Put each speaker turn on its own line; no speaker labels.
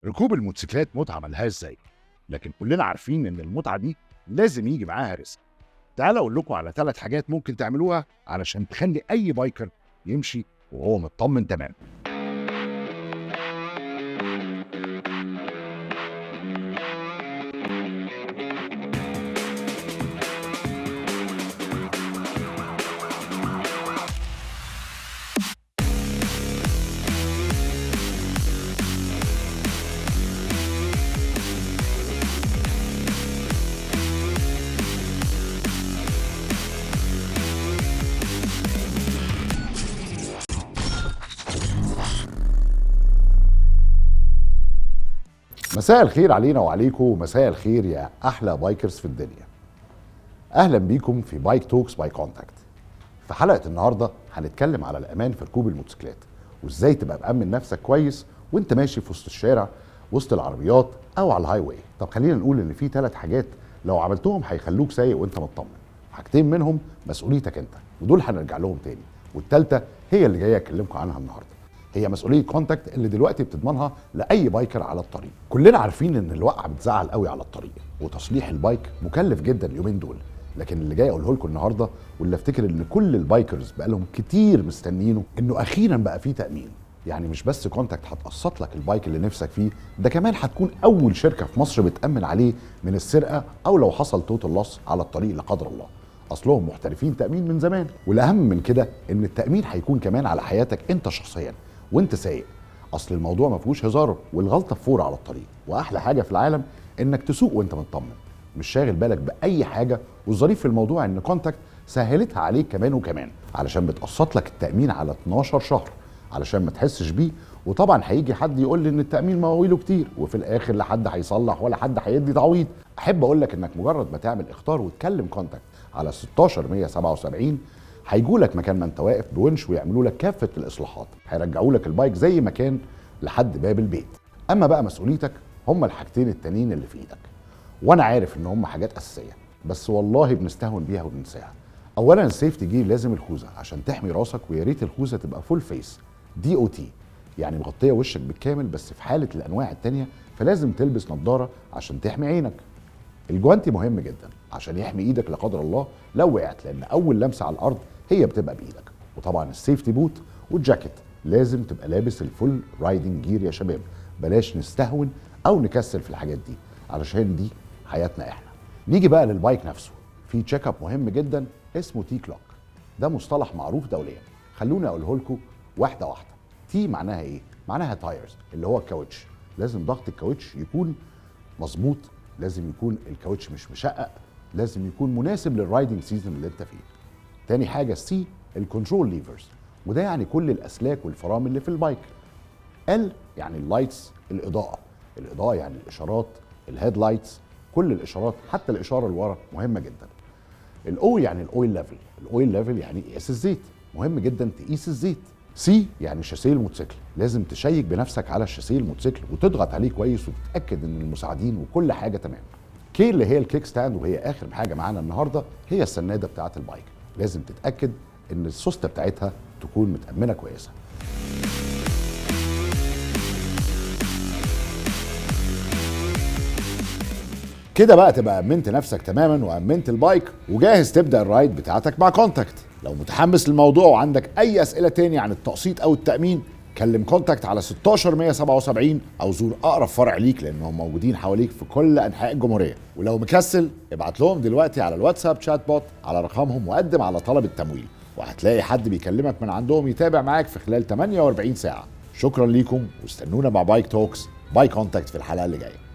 ركوب الموتوسيكلات متعة ملهاش زي، لكن كلنا عارفين إن المتعة دي لازم يجي معاها ريسك. تعال أقول لكم على 3 حاجات ممكن تعملوها علشان تخلي أي بايكر يمشي وهو مطمن تمام. مساء الخير علينا وعليكم، ومساء الخير يا أحلى بايكرز في الدنيا. أهلا بيكم في بايك توكس باي كونتاكت. في حلقة النهاردة هنتكلم على الأمان في ركوب الموتوسيكلات، وإزاي تبقى مأمن نفسك كويس وإنت ماشي في وسط الشارع، وسط العربيات أو على الهاي واي. طب خلينا نقول إن في 3 حاجات لو عملتهم هيخلوك سايق وإنت مطمن. حاجتين منهم مسؤوليتك أنت، ودول هنرجع لهم تاني، والتالتة هي اللي جاي أكلمكم عنها النهاردة. هي مسؤوليه كونتاكت اللي دلوقتي بتضمنها لاي بايكر على الطريق. كلنا عارفين ان الوقعه بتزعل قوي على الطريق، وتصليح البايك مكلف جدا اليومين دول. لكن اللي جاي اقوله لكم النهارده، واللي افتكر ان كل البايكرز بقالهم كتير مستنيينه، انه اخيرا بقى فيه تامين. يعني مش بس كونتاكت هتقسط لك البايك اللي نفسك فيه، ده كمان هتكون اول شركه في مصر بتامن عليه من السرقه او لو حصل توتال لوس على الطريق لا قدر الله. اصلهم محترفين تامين من زمان، والاهم من كده ان التامين هيكون كمان على حياتك انت شخصيا وانت سايق. اصل الموضوع ما فيهوش هزار، والغلطه بفوره على الطريق. واحلى حاجه في العالم انك تسوق وانت مطمن، مش شاغل بالك باي حاجه. والظريف في الموضوع ان كونتاكت سهلتها عليك كمان وكمان، علشان بتقسط لك التامين على 12 شهر علشان ما تحسش بيه. وطبعا هيجي حد يقول لي ان التامين مواويله كتير، وفي الاخر لا حد هيصلح ولا حد هيدي تعويض. احب اقول لك انك مجرد ما تعمل اختار وتكلم كونتاكت على 16177 هيجوا لك مكان ما انت واقف بونش، ويعملوا لك كافه الاصلاحات، هيرجعوا لك البايك زي ما كان لحد باب البيت. اما بقى مسؤوليتك هم الحاجتين التانيين اللي في ايدك، وانا عارف ان هم حاجات اساسيه بس والله بنستهون بيها وبننساها. اولا السيفتي جير، لازم الخوذه عشان تحمي راسك، ويا ريت الخوذه تبقى فول فيس DOT، يعني مغطيه وشك بالكامل. بس في حاله الانواع التانيه فلازم تلبس نظاره عشان تحمي عينك. الجوانتي مهم جدا عشان يحمي ايدك لا قدر الله لو وقعت، لان اول لمسه على الارض هي بتبقى بايدك. وطبعا السيفتي بوت والجاكيت، لازم تبقى لابس الفول رايدنج جير يا شباب. بلاش نستهون او نكسل في الحاجات دي، علشان دي حياتنا احنا. نيجي بقى للبايك نفسه، في تشيك اب مهم جدا اسمه تي كلوك. ده مصطلح معروف دوليا، خلوني اقوله لكم واحده واحده. تي معناها ايه؟ معناها تايرز، اللي هو الكاوتش. لازم ضغط الكاوتش يكون مظبوط، لازم يكون الكاوتش مش مشقق، لازم يكون مناسب للرايدنج سيزون اللي انت فيه. تاني حاجه السي، الكنترول ليفرز، وده يعني كل الاسلاك والفرامل اللي في البايك. ال يعني اللايتس، الاضاءه يعني الاشارات، الهيد لايتس، كل الاشارات حتى الاشاره اللي ورا مهمه جدا. الاو يعني الاويل ليفل يعني قياس الزيت، مهم جدا تقيس الزيت. سي يعني شاسيه الموتوسيكل، لازم تشيك بنفسك على الشاسيه الموتوسيكل وتضغط عليه كويس وتتاكد ان المساعدين وكل حاجه تمام. كي اللي هي الكيك ستاند، وهي اخر حاجه معانا النهارده، هي السناده بتاعه البايك. لازم تتاكد ان السوسته بتاعتها تكون متامنه كويسه. كده بقى تبقى امنت نفسك تماما وامنت البايك وجاهز تبدا الرايد بتاعتك مع كونتاكت. لو متحمس للموضوع وعندك اي اسئله تاني عن التقسيط او التامين، كلم كونتاكت على 16177 او زور اقرب فرع ليك، لانهم موجودين حواليك في كل انحاء الجمهوريه. ولو مكسل ابعت لهم دلوقتي على الواتساب شات بوت على رقمهم وقدم على طلب التمويل، وهتلاقي حد بيكلمك من عندهم يتابع معاك في خلال 48 ساعه. شكرا ليكم، واستنونا مع بايك توكس باي كونتاكت في الحلقه اللي جايه.